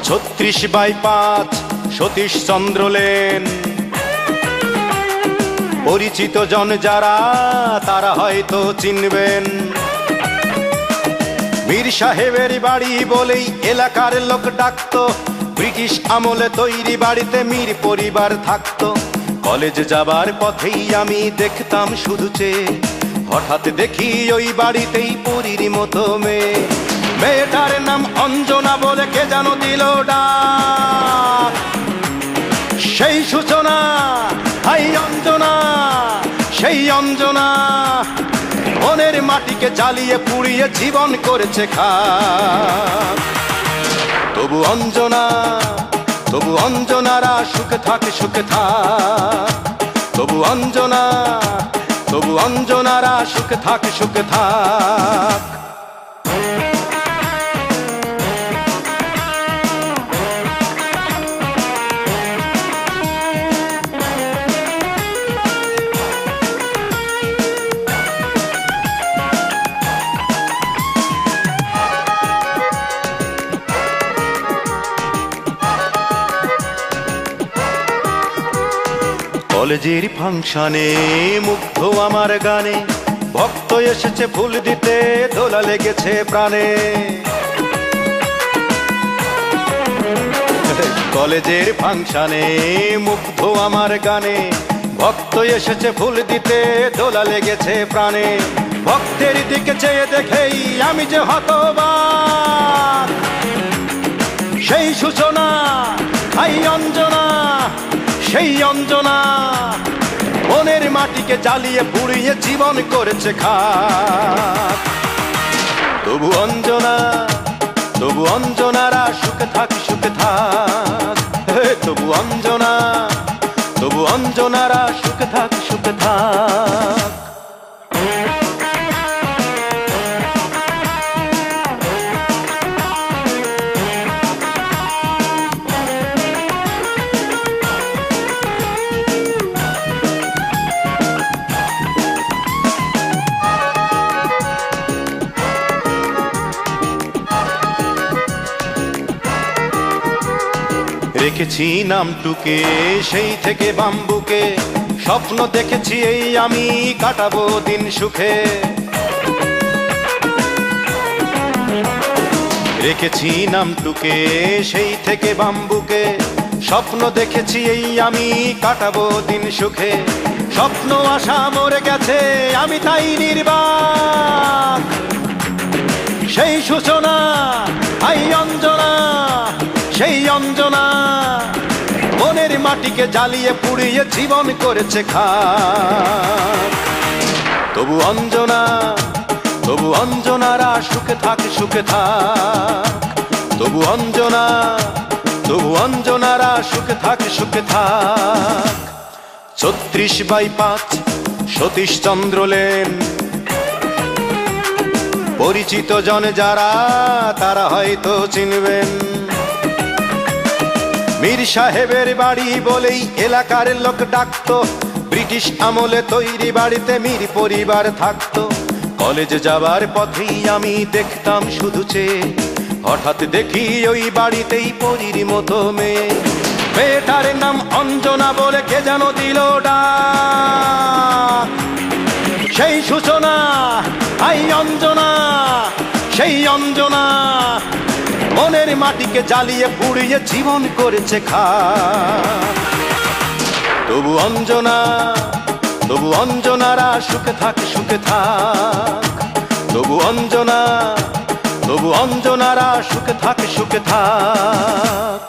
36/5 সতীশ চন্দ্র lane. পরিচিত জন যারা তারা হয়তো চিনবেন। মীর সাহেবের বাড়ি বলেই এলাকার লোক ডাকতো। ব্রিটিশ আমলে তৈরি বাড়িতে মীর পরিবার থাকতো। কলেজ যাবার পথেই আমি দেখতাম শুধু চেয়ে, হঠাৎ দেখি ওই বাড়িতেই পরীর মতো মেয়ে। মেয়েটার নাম অঞ্জনা বলে কে যেন দিল ডাক। সেই সূচনা, হাই অঞ্জনা, সেই অঞ্জনা মনের মাটিকে জ্বালিয়ে পুড়িয়ে জীবন করেছে খাক। তবু অঞ্জনা, তবু অঞ্জনারা সুখে থাকে, সুখে থাক। তবু অঞ্জনা, তবু অঞ্জনারা সুখে থাকে, সুখে থাক। কলেজের ফাংশনে মুগ্ধ আমার গানে, ভক্ত এসেছে ফুল দিতে, দোলা লেগেছে প্রাণে। কলেজের ফাংশনে মুগ্ধ আমার গানে, ভক্ত এসেছে ফুল দিতে, দোলা লেগেছে প্রাণে। ভক্তের দিকে চেয়ে দেখেই আমি যে হতবাক। সেই সূচনা, হাই অঞ্জনা, সেই অঞ্জনা মনের মাটিকে জ্বালিয়ে পুড়িয়ে জীবন করেছে খাক। তবু অঞ্জনা, তবু অঞ্জনারা সুখে থাক, সুখে থাক। তবু অঞ্জনা, তবু অঞ্জনারা সুখে থাক, সুখে থাক। রেখেছি নামটুকে সেই থেকে বাম্বুকে, স্বপ্ন দেখেছি এই আমি কাটাবো দিন সুখে। রেখেছি নামটুকে সেই থেকে বাম্বুকে, স্বপ্ন দেখেছি এই আমি কাটাবো দিন সুখে। স্বপ্ন আশা মরে গেছে আমি তাই নির্বাক। সেই সূচনা, হাই অঞ্জনা, সেই অঞ্জনা মনের মাটিকে জ্বালিয়ে পুড়িয়ে জীবন করেছে খাক। তবু অঞ্জনা, তবু অঞ্জনারা সুখে থাক, সুখে থাক। তবু অঞ্জনা, তবু অঞ্জনারা সুখে থাক, সুখে থাক। 36/5 সতীশ চন্দ্র লেন। পরিচিত জন যারা তারা হয়তো চিনবেন। মীর সাহেবের বাড়ি বলেই এলাকার লোক ডাকতো। ব্রিটিশ আমলে তৈরি বাড়িতে মীর পরিবার থাকতো। কলেজ যাবার পথেই আমি দেখতাম শুধু চেয়ে, হঠাৎ দেখি ওই বাড়িতেই পরীর মতো মেয়ে। মেয়েটার নাম অঞ্জনা বলে কে যেন দিল ডাক। সেই সূচনা, হাই অঞ্জনা, সেই অঞ্জনা মনের মাটিকে জ্বালিয়ে পুড়িয়ে জীবন করেছে খাক। তবু অঞ্জনা, তবু অঞ্জনারা সুখে থাক, সুখে থাক। তবু অঞ্জনা, তবু অঞ্জনারা সুখে থাক, সুখে থাক।